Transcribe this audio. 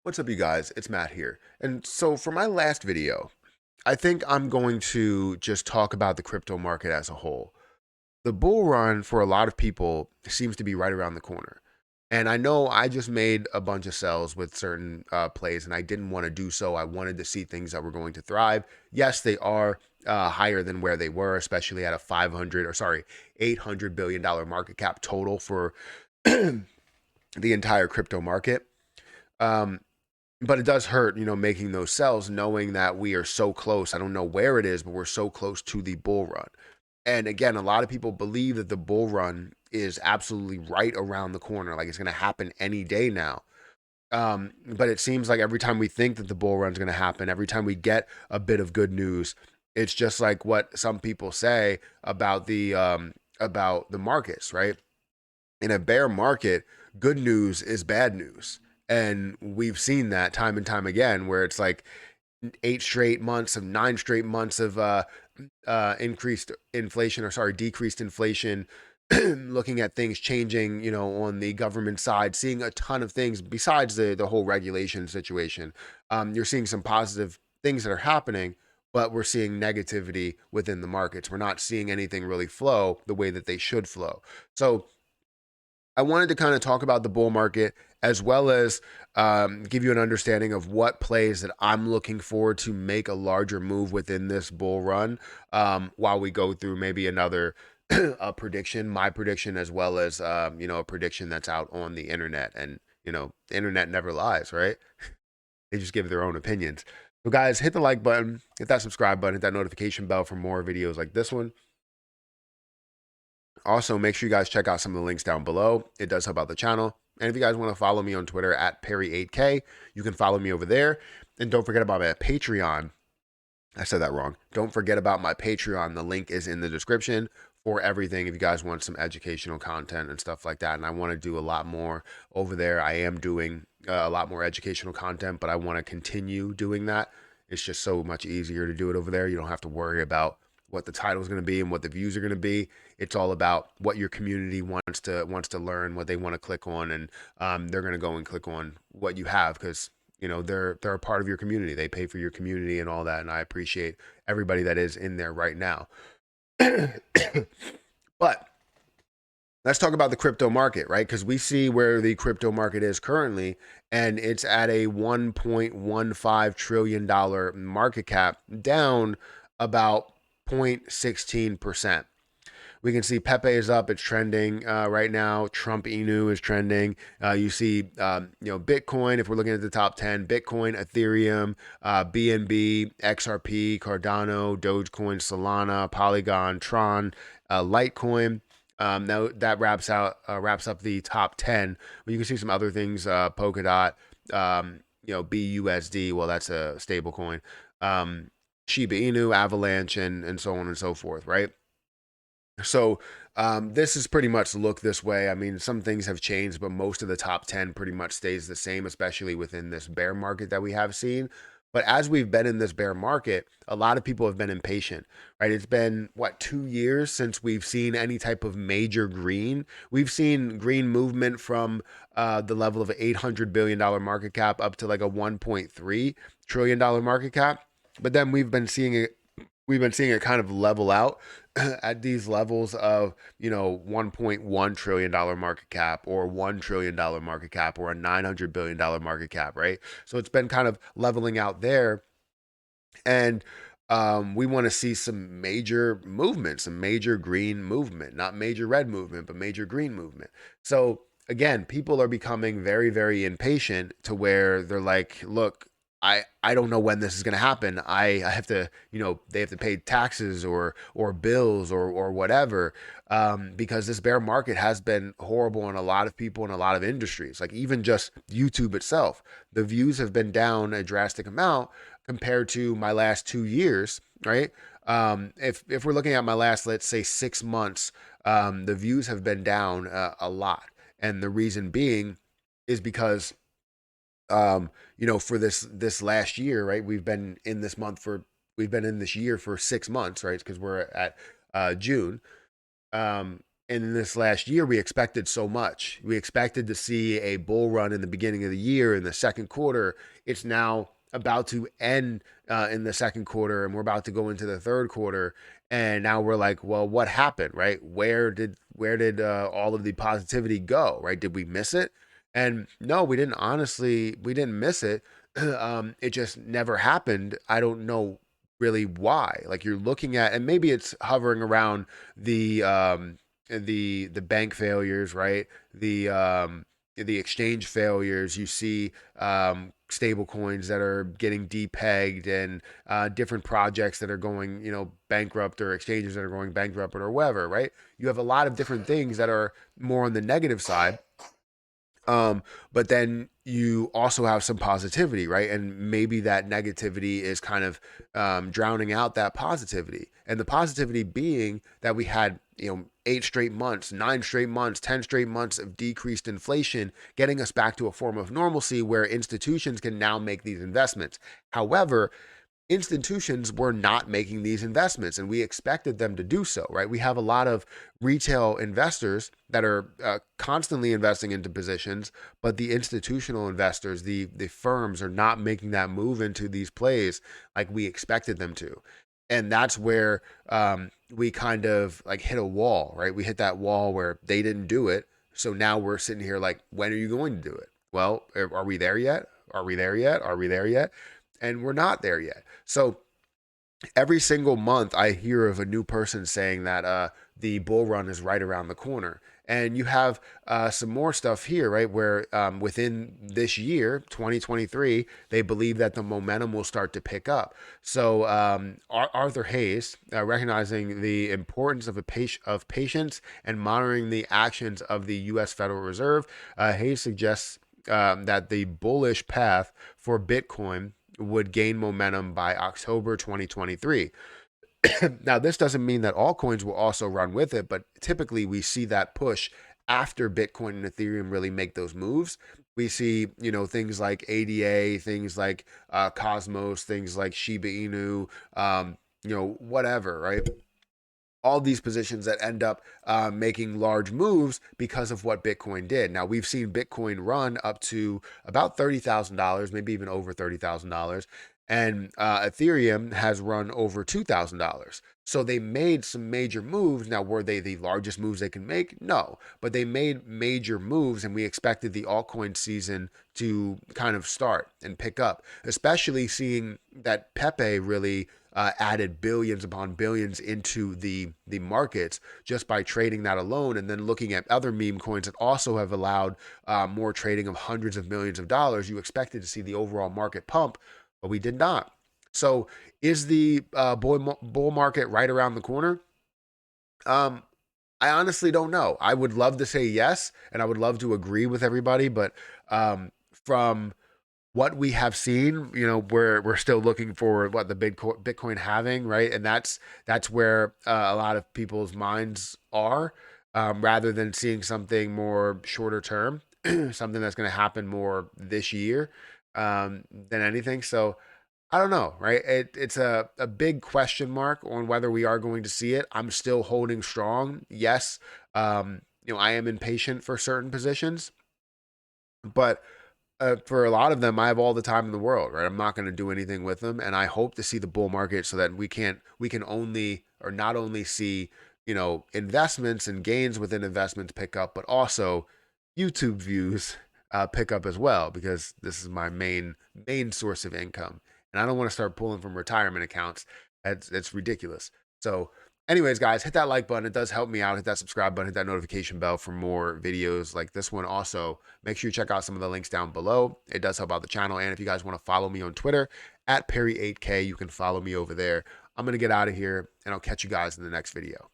What's up, you guys? It's Matt here. And so, for my last video, I think I'm going to just talk about the crypto market as a whole. The bull run for a lot of people seems to be right around the corner. And I know I just made a bunch of sells with certain plays, and I didn't want to do so. I wanted to see things that were going to thrive. Yes, they are higher than where they were, especially at a $800 billion market cap total for the entire crypto market. Um, but it does hurt, making those sells, knowing that we are so close. I don't know where it is, but we're so close to the bull run. And again, a lot of people believe that the bull run is absolutely right around the corner, like it's going to happen any day now. But it seems like every time we think that the bull run is going to happen, every time we get a bit of good news, it's just like what some people say about the markets, right? In a bear market, good news is bad news. And we've seen that time and time again, where it's like 8 straight months of 9 straight months of increased inflation, or sorry, decreased inflation. Looking at things changing, on the government side, seeing a ton of things besides the whole regulation situation. You're seeing some positive things that are happening, but we're seeing negativity within the markets. We're not seeing anything really flow the way that they should flow. So I wanted to kind of talk about the bull market as well as give you an understanding of what plays that I'm looking forward to make a larger move within this bull run, while we go through maybe another a prediction, my prediction, as well as a prediction that's out on the internet. And the internet never lies, right? They just give their own opinions. So guys, hit the like button, hit that subscribe button, hit that notification bell for more videos like this one. Also, make sure you guys check out some of the links down below. It does help out the channel. And if you guys want to follow me on Twitter at Perry8K, you can follow me over there. And don't forget about my Patreon. I said that wrong. Don't forget about my Patreon. The link is in the description for everything if you guys want some educational content and stuff like that. And I want to do a lot more over there. I am doing a lot more educational content, but I want to continue doing that. It's just so much easier to do it over there. You don't have to worry about what the title is going to be and what the views are going to be. It's all about what your community wants to learn, what they want to click on, and they're going to go and click on what you have because they're a part of your community. They pay for your community and all that, and I appreciate everybody that is in there right now. But let's talk about the crypto market, right? Because we see where the crypto market is currently, and it's at a $1.15 trillion market cap, down about 0.16%. We can see Pepe is up. It's trending right now. Trump Inu is trending. You see, Bitcoin, if we're looking at the top 10, Bitcoin, Ethereum, BNB, XRP, Cardano, Dogecoin, Solana, Polygon, Tron, Litecoin. Now that wraps up the top 10. But you can see some other things, Polkadot, BUSD. Well, that's a stable coin. Shiba Inu, Avalanche, and so on and so forth, right? So this is pretty much look this way. I mean, some things have changed, but most of the top 10 pretty much stays the same, especially within this bear market that we have seen. But as we've been in this bear market, a lot of people have been impatient, right? It's been, 2 years since we've seen any type of major green. We've seen green movement from the level of an $800 billion market cap up to like a $1.3 trillion market cap. But then we've been seeing it kind of level out at these levels of $1.1 trillion market cap or $1 trillion market cap or a $900 billion market cap, right? So it's been kind of leveling out there, and we want to see some major movement, some major green movement, not major red movement, but major green movement. So again, people are becoming very, very impatient to where they're like, look, I don't know when this is going to happen. I have to, they have to pay taxes or bills or whatever, because this bear market has been horrible on a lot of people in a lot of industries. Like even just YouTube itself, the views have been down a drastic amount compared to my last 2 years, right? If we're looking at my last, let's say 6 months, the views have been down a lot, and the reason being is because for this last year, right? We've been in this year for 6 months, right? Because we're at June. in this last year, we expected so much. We expected to see a bull run in the beginning of the year in the second quarter. It's now about to end in the second quarter, and we're about to go into the third quarter. And now we're like, well, what happened, right? Where did all of the positivity go, right? Did we miss it? And no, we didn't. Honestly, we didn't miss it. It just never happened. I don't know really why. Like you're looking at, and maybe it's hovering around the bank failures, right? The exchange failures. You see stable coins that are getting depegged, and different projects that are going, bankrupt, or exchanges that are going bankrupt, or whatever, right? You have a lot of different things that are more on the negative side. But then you also have some positivity, right? And maybe that negativity is kind of drowning out that positivity. And the positivity being that we had, 8 straight months, 9 straight months, 10 straight months of decreased inflation, getting us back to a form of normalcy where institutions can now make these investments. However, institutions were not making these investments, and we expected them to do so, right? We have a lot of retail investors that are constantly investing into positions, but the institutional investors, the firms, are not making that move into these plays like we expected them to. And that's where we kind of like hit a wall, right? We hit that wall where they didn't do it. So now we're sitting here like, when are you going to do it? Well, are we there yet? Are we there yet? Are we there yet? And we're not there yet. So every single month, I hear of a new person saying that the bull run is right around the corner. And you have some more stuff here, right? Where within this year, 2023, they believe that the momentum will start to pick up. So Arthur Hayes, recognizing the importance of patience and monitoring the actions of the U.S. Federal Reserve, Hayes suggests that the bullish path for Bitcoin would gain momentum by October 2023. Now, this doesn't mean that altcoins will also run with it, but typically we see that push after Bitcoin and Ethereum really make those moves. We see, things like ADA, things like Cosmos, things like Shiba Inu, whatever, right? All these positions that end up making large moves because of what Bitcoin did. Now, we've seen Bitcoin run up to about $30,000, maybe even over $30,000. And Ethereum has run over $2,000. So they made some major moves. Now, were they the largest moves they can make? No, but they made major moves, and we expected the altcoin season to kind of start and pick up, especially seeing that Pepe really added billions upon billions into the markets just by trading that alone, and then looking at other meme coins that also have allowed more trading of hundreds of millions of dollars. You expected to see the overall market pump, but we did not. So is the bull market right around the corner? I honestly don't know. I would love to say yes, and I would love to agree with everybody, but from what we have seen, we're still looking for what the Bitcoin halving, right? And that's where a lot of people's minds are, rather than seeing something more shorter term, something that's going to happen more this year than anything. So I don't know, right? It's a big question mark on whether we are going to see it. I'm still holding strong. Yes, I am impatient for certain positions, but for a lot of them, I have all the time in the world, right? I'm not going to do anything with them, and I hope to see the bull market so that we can only, or not only see, investments and gains within investments pick up, but also YouTube views pick up as well, because this is my main source of income, and I don't want to start pulling from retirement accounts. It's ridiculous. So anyways, guys, hit that like button. It does help me out. Hit that subscribe button, hit that notification bell for more videos like this one. Also, make sure you check out some of the links down below. It does help out the channel. And if you guys want to follow me on Twitter at Perry8K, you can follow me over there. I'm going to get out of here, and I'll catch you guys in the next video.